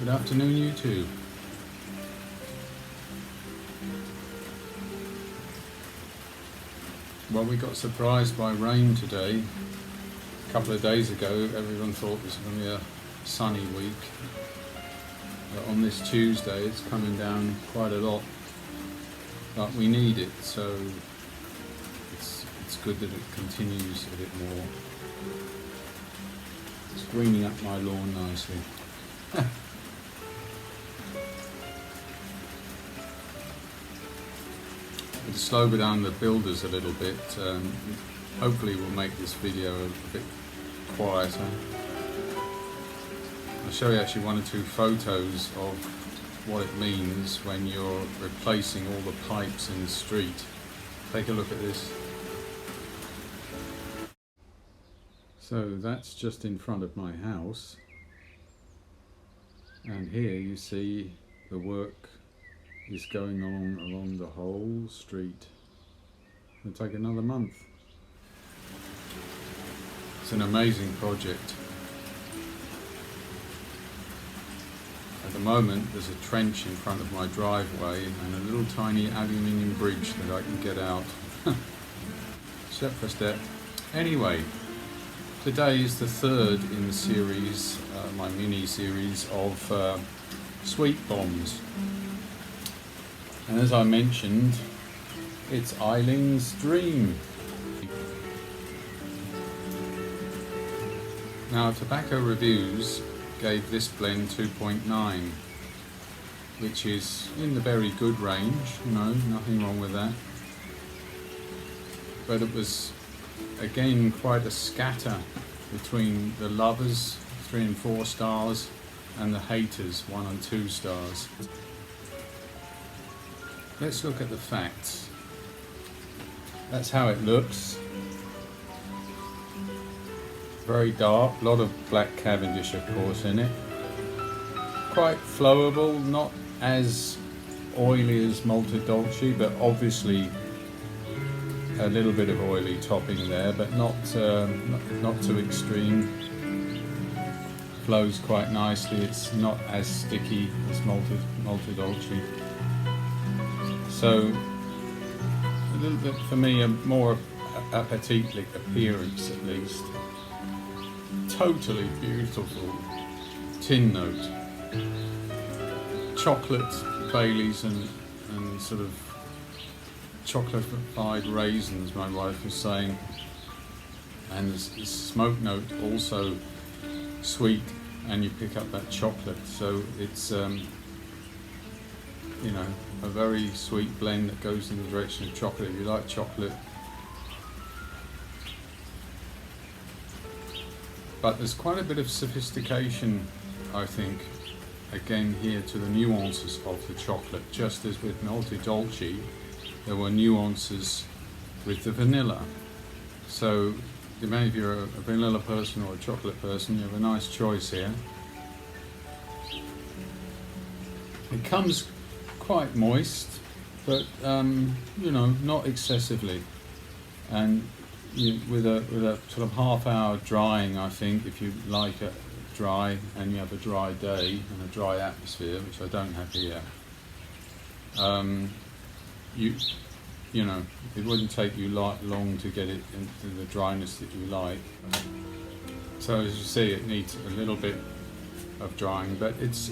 Good afternoon, YouTube. Well, we got surprised by rain today. A couple of days ago, everyone thought this was going to be a sunny week. But on this Tuesday, it's coming down quite a lot. But we need it, so it's good that it continues a bit more. It's greening up my lawn nicely. To slow down the builders a little bit, hopefully we'll make this video a bit quieter. I'll show you actually one or two photos of what it means when you're replacing all the pipes in the street. Take a look at this. So that's just in front of my house, and here you see the work is going on along the whole street. It'll take another month. It's an amazing project. At the moment there's a trench in front of my driveway and a little tiny aluminium bridge that I can get out step for step. Anyway, today is the third in the series, my mini series of sweet bombs. And as I mentioned, it's Eileen's dream. Now, Tobacco Reviews gave this blend 2.9, which is in the very good range, nothing wrong with that. But it was, again, quite a scatter between the lovers, 3 and 4 stars, and the haters, 1 and 2 stars. Let's look at the facts. That's how it looks. Very dark, a lot of black Cavendish of course in it. Quite flowable, not as oily as Malted Dolce, but obviously a little bit of oily topping there, but not too extreme. Flows quite nicely, it's not as sticky as Malted Dolce. So, a little bit, for me, a more appetite appearance at least. Totally beautiful tin note. Chocolate, Baileys and sort of chocolatified raisins, my wife was saying. And the smoke note also sweet, and you pick up that chocolate. So it's a very sweet blend that goes in the direction of chocolate. If you like chocolate, but there's quite a bit of sophistication, I think, again here to the nuances of the chocolate. Just as with Malted Dolce, there were nuances with the vanilla. So depending if you're a vanilla person or a chocolate person, you have a nice choice here. It comes quite moist, but not excessively, and with a sort of half-hour drying, I think, if you like it dry and you have a dry day and a dry atmosphere, which I don't have here, it wouldn't take you long to get it into the dryness that you like. So as you see, it needs a little bit of drying, but it's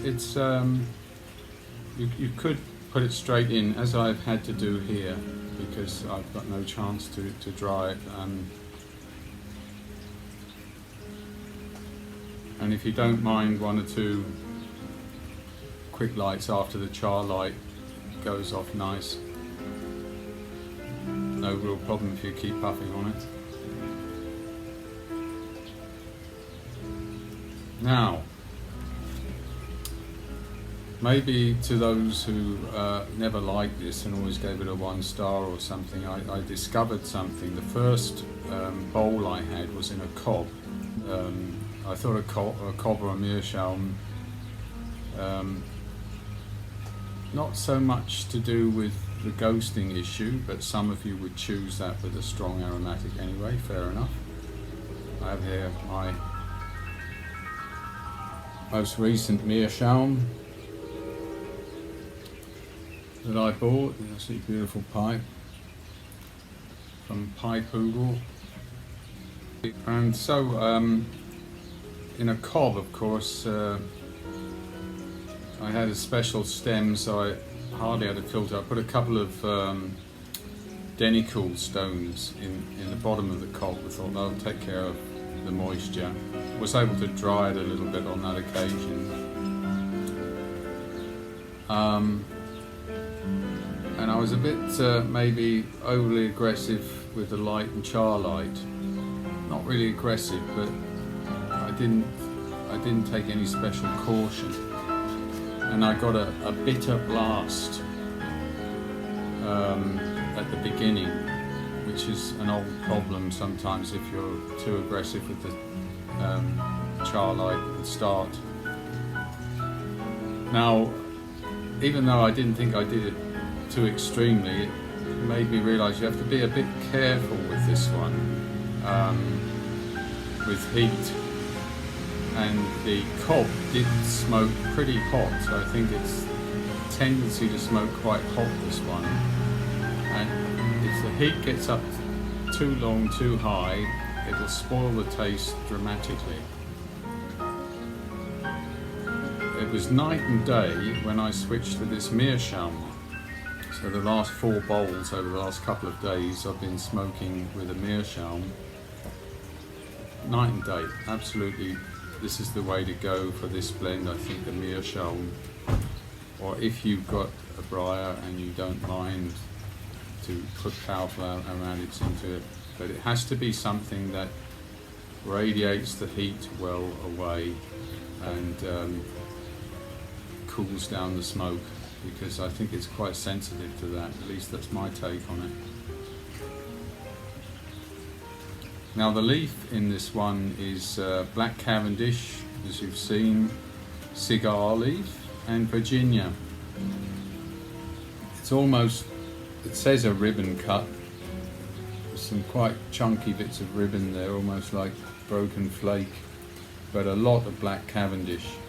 you could put it straight in, as I've had to do here, because I've got no chance to dry it. And if you don't mind 1 or 2 quick lights after the char light goes off nice, no real problem if you keep puffing on it. Now, maybe to those who never liked this and always gave it a 1 star or something, I discovered something. The first bowl I had was in a cob. I thought a cob or a meerschaum, not so much to do with the ghosting issue, but some of you would choose that with a strong aromatic anyway, fair enough. I have here my most recent meerschaum that I bought. You see, beautiful pipe from Pipeoodle. And so in a cob, of course, I had a special stem, so I hardly had a filter. I put a couple of denical stones in the bottom of the cob. I thought that'll take care of the moisture. Was able to dry it a little bit on that occasion. And I was a bit maybe overly aggressive with the light and char light. Not really aggressive, but I didn't take any special caution. And I got a bitter blast at the beginning, which is an old problem sometimes if you're too aggressive with the char light at the start. Now, even though I didn't think I did it too extremely, it made me realise you have to be a bit careful with this one, with heat. And the cob did smoke pretty hot, so I think it's tendency to smoke quite hot, this one. And if the heat gets up too long, too high, it'll spoil the taste dramatically. It was night and day when I switched to this meerschaum. So the last 4 bowls over the last couple of days I've been smoking with a meerschaum. Night and day, absolutely. This is the way to go for this blend, I think, the meerschaum. Or if you've got a briar and you don't mind to put powerful aromatics into it, but it has to be something that radiates the heat well away and cools down the smoke, because I think it's quite sensitive to that. At least that's my take on it. Now the leaf in this one is Black Cavendish, as you've seen, cigar leaf, and Virginia. It's almost, it says a ribbon cut. There's some quite chunky bits of ribbon there, almost like broken flake, but a lot of Black Cavendish.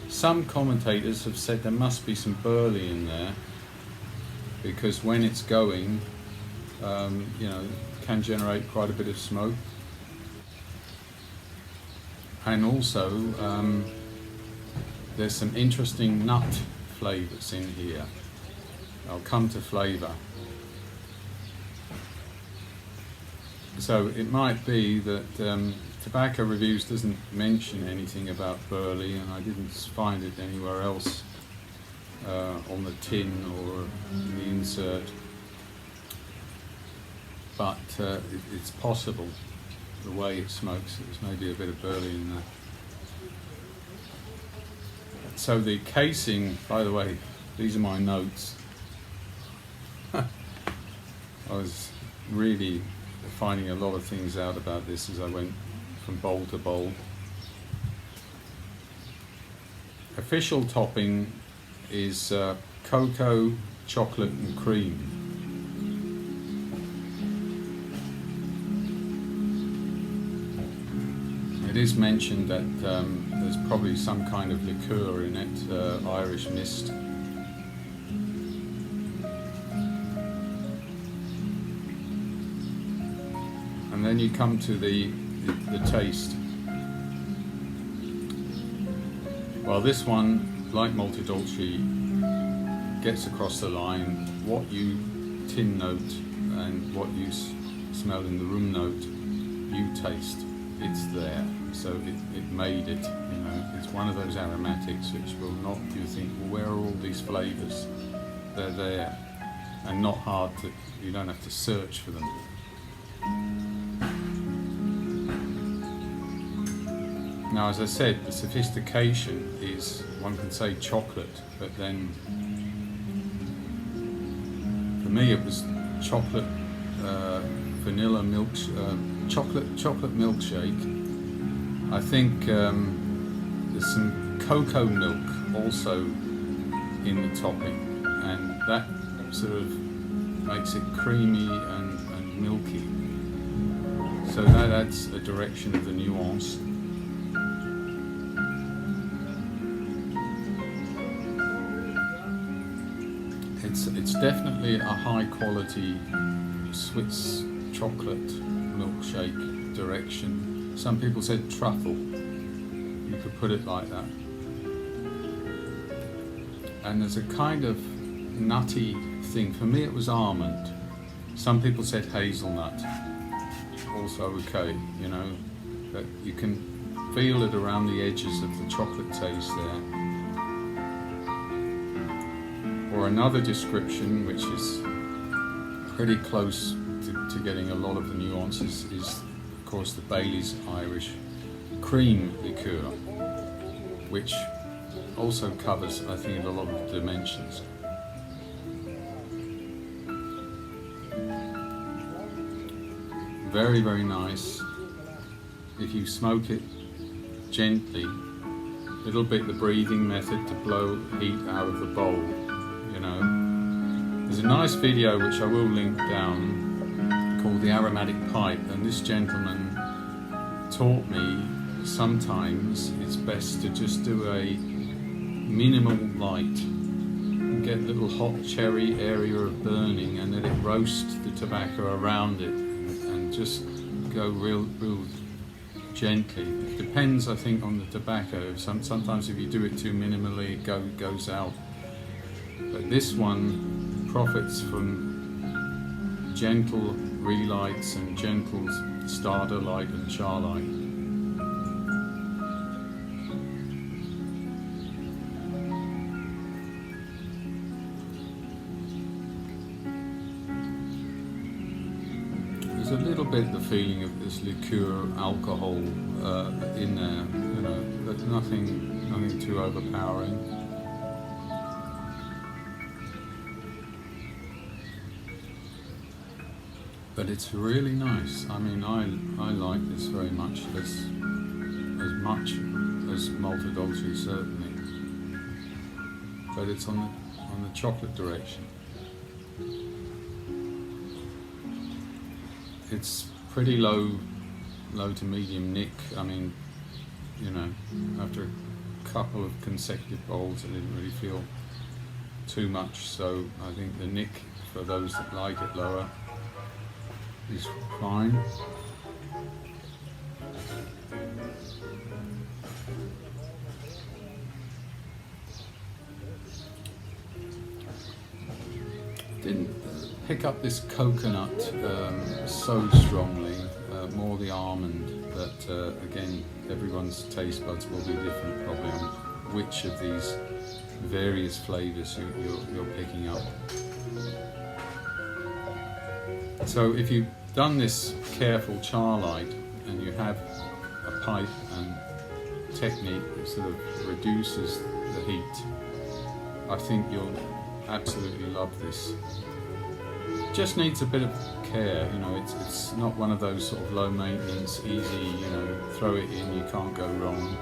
Some commentators have said there must be some burley in there, because when it's going, you know, can generate quite a bit of smoke. And also there's some interesting nut flavours in here. I'll come to flavour. So it might be that Tobacco Reviews doesn't mention anything about burley, and I didn't find it anywhere else on the tin or in the insert. But it's possible, the way it smokes, there's maybe a bit of burley in there. So the casing, by the way, these are my notes. I was really finding a lot of things out about this as I went from bowl to bowl. Official topping is cocoa, chocolate and cream. It is mentioned that there's probably some kind of liqueur in it, Irish mist. And then you come to the taste. Well, this one, like Multidolce, gets across the line. What you tin note and what you smell in the room note, you taste. It's there, so it made it, you know. It's one of those aromatics which will not, you think, well, where are all these flavours? They're there, and not hard to, you don't have to search for them. Now, as I said, the sophistication is, one can say chocolate, but then for me it was chocolate, vanilla milk, chocolate milkshake. I think there's some cocoa milk also in the topping, and that sort of makes it creamy and milky. So that adds a direction of the nuance. It's definitely a high quality Swiss chocolate milkshake direction. Some people said truffle. You could put it like that. And there's a kind of nutty thing. For me, it was almond. Some people said hazelnut. Also okay, you know, that you can feel it around the edges of the chocolate taste there. Or another description, which is pretty close to getting a lot of the nuances, is of course the Bailey's Irish cream liqueur, which also covers, I think, a lot of dimensions. Very, very nice. If you smoke it gently, little bit the breathing method to blow heat out of the bowl, you know. There's a nice video which I will link down called The Aromatic Pipe, and this gentleman taught me sometimes it's best to just do a minimal light, get a little hot cherry area of burning, and let it roast the tobacco around it, and just go real gently. It depends, I think, on the tobacco. Sometimes if you do it too minimally, it goes out. But this one profits from gentle relights and gentle starter light and char light. There's a little bit the feeling of this liqueur alcohol in there, you know, but nothing too overpowering. But it's really nice. I mean, I like this very much, as much as malted Dolce, certainly. But it's on the chocolate direction. It's pretty low to medium nick. I mean, you know, after a couple of consecutive bowls, I didn't really feel too much. So I think the nick, for those that like it lower, is fine. Didn't pick up this coconut so strongly, more the almond, but again, everyone's taste buds will be different probably on which of these various flavours you're picking up. So if you've done this careful char light and you have a pipe and technique that sort of reduces the heat, I think you'll absolutely love this. Just needs a bit of care, you know, it's not one of those sort of low maintenance, easy, you know, throw it in, you can't go wrong.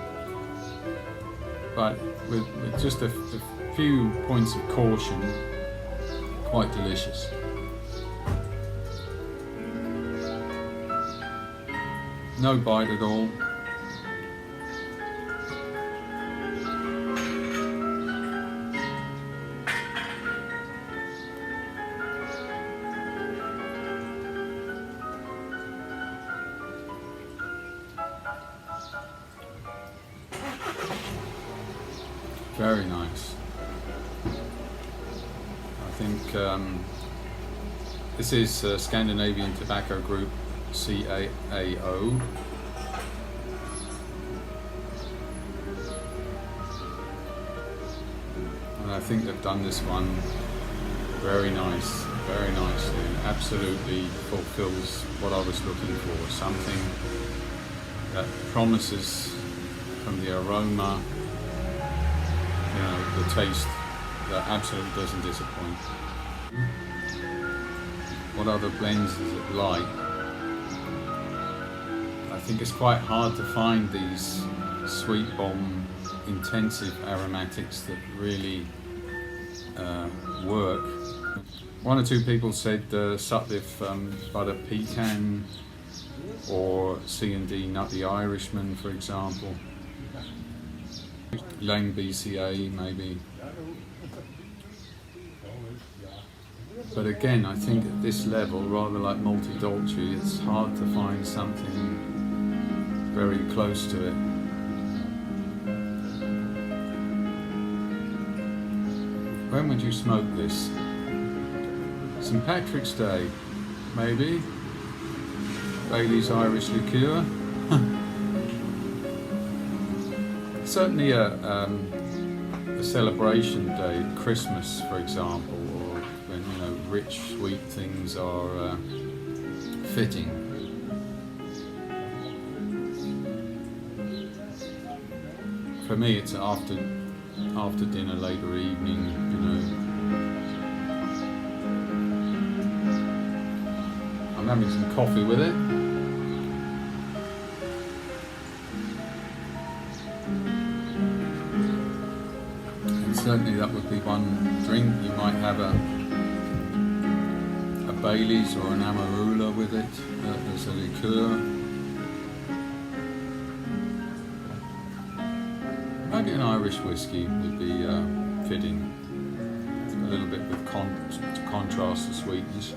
But with just a few points of caution, quite delicious. No bite at all. Very nice. I think this is Scandinavian Tobacco Group, CAO. And I think they've done this one very nicely, absolutely fulfills what I was looking for, something that promises from the aroma, you know, the taste that absolutely doesn't disappoint. What other blends is it like? I think it's quite hard to find these sweet bomb intensive aromatics that really work. One or two people said Sutliff Butter Pecan or C&D Nutty Irishman, for example. Lane BCA maybe. But again, I think at this level, rather like multi-dolce, it's hard to find something very close to it. When would you smoke this? St. Patrick's Day, maybe? Bailey's Irish liqueur? Certainly a celebration day, Christmas for example, or when, you know, rich sweet things are fitting. For me it's after dinner, later evening, you know. I'm having some coffee with it. Certainly that would be one drink. You might have a Bailey's or an Amarula with it as a liqueur. Maybe an Irish whiskey would be fitting. A little bit with to contrast the sweetness.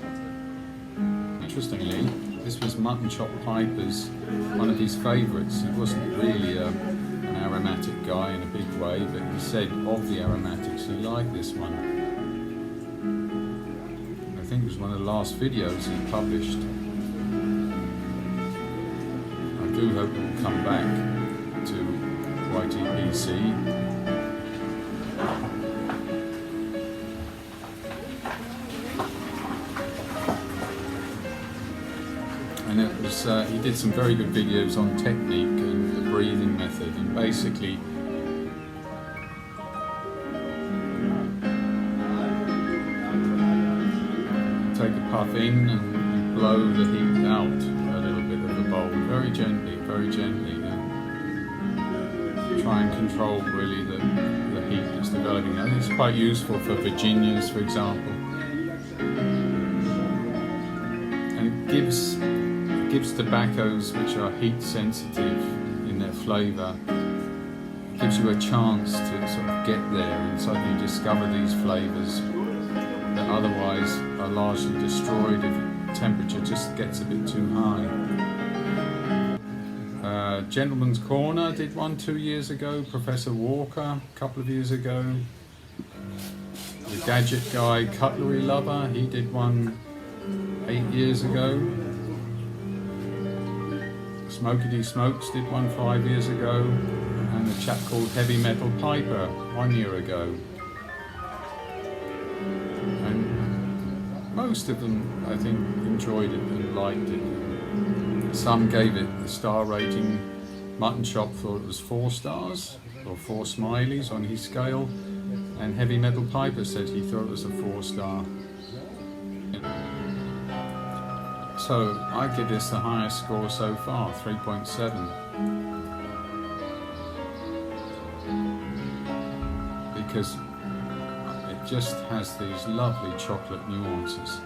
Interestingly, this was Mutton Chop Piper's one of his favourites. He wasn't really an aromatic guy in a big way, but he said of the aromatics he liked this one. I think it was one of the last videos he published. I do hope it will come back to YTPC. And it was, he did some very good videos on technique and the breathing method, and basically take a puff in and blow the heat out a little bit of the bowl, very gently, and try and control really the heat that's developing. And it's quite useful for Virginias, for example, and it gives tobaccos which are heat sensitive in their flavour, gives you a chance to sort of get there and suddenly discover these flavours that otherwise are largely destroyed if temperature just gets a bit too high. Gentleman's Corner did one 2 years ago, Professor Walker a couple of years ago. The Gadget Guy, Cutlery Lover, he did one 8 years ago. Smokity Smokes did one 5 years ago, and a chap called Heavy Metal Piper 1 year ago. And most of them, I think, enjoyed it and liked it. Some gave it the star rating. Mutton Chop thought it was 4 stars, or 4 smileys on his scale, and Heavy Metal Piper said he thought it was a 4-star. So I give this the highest score so far, 3.7. Because it just has these lovely chocolate nuances.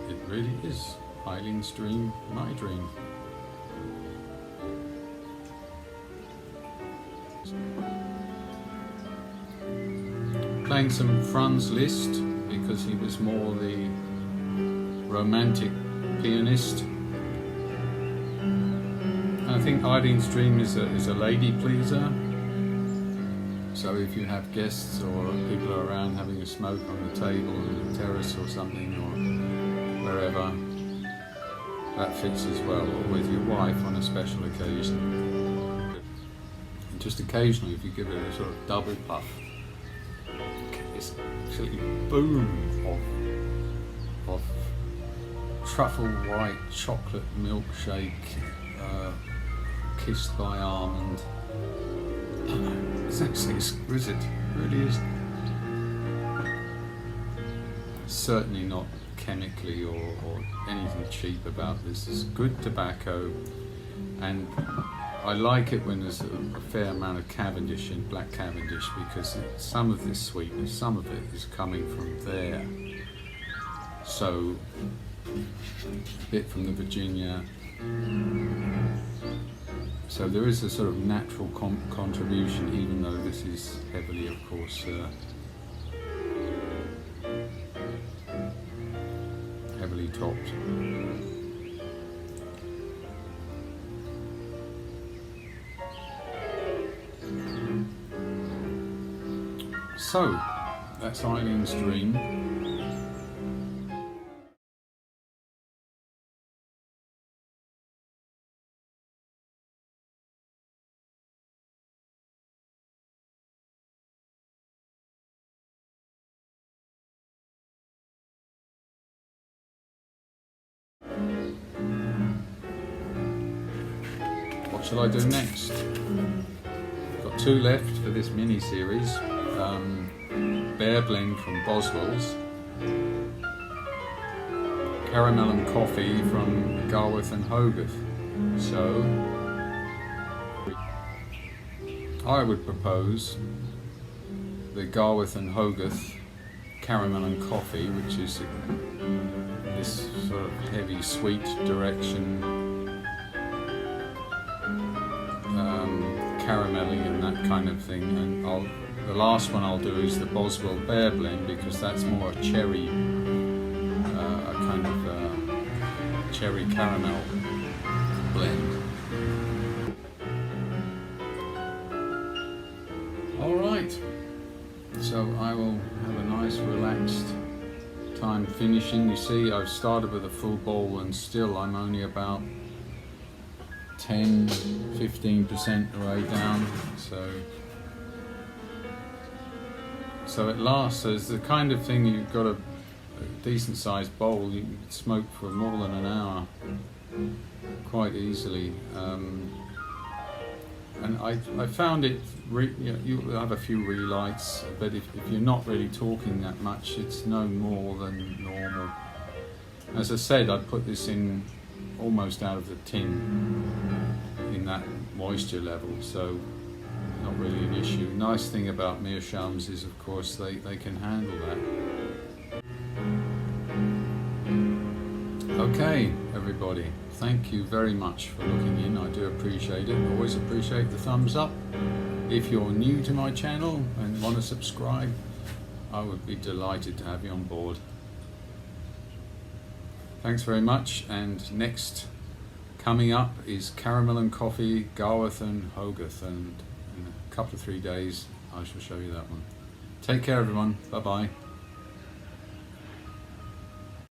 It really is Eileen's dream, my dream. Playing some Franz Liszt because he was more the romantic pianist. And I think Eileen's dream is a lady pleaser. So if you have guests or people are around having a smoke on the table on the terrace or something, or wherever, that fits as well, or with your wife on a special occasion. And just occasionally, if you give it a sort of double puff, it's actually boom of truffle white chocolate milkshake kissed by almond. It's actually exquisite, it really is. Certainly not chemically or anything cheap about this. It's good tobacco, and I like it when there's a fair amount of Cavendish in black Cavendish, because some of this sweetness, some of it is coming from there. So a bit from the Virginia. So there is a sort of natural contribution, even though this is heavily, of course, chopped. So, that's Eileen's dream. What shall I do next? Got 2 left for this mini series. Bear blend from Boswell's, caramel and coffee from Garworth and Hogarth. So I would propose the Garworth and Hogarth caramel and coffee, which is this sort of heavy sweet direction, caramelly and that kind of thing. And the last one I'll do is the Boswell Bear blend, because that's more a cherry, a kind of cherry caramel blend. All right, so I will have a nice relaxed time finishing. You see, I've started with a full bowl and still I'm only about 10-15% the way down, so it lasts. So it's the kind of thing, you've got a decent sized bowl, you can smoke for more than an hour quite easily. And I found it, you'll have a few relights, but if you're not really talking that much, it's no more than normal. As I said, I put this in almost out of the tin in that moisture level, so not really an issue. Nice thing about meerschaums is, of course, they can handle that. Okay, everybody, thank you very much for looking in. I do appreciate it. Always appreciate the thumbs up. If you're new to my channel and want to subscribe, I would be delighted to have you on board. Thanks very much, and next coming up is caramel and coffee, Garworth and Hogarth, and in a couple of 3 days I shall show you that one. Take care everyone, bye bye.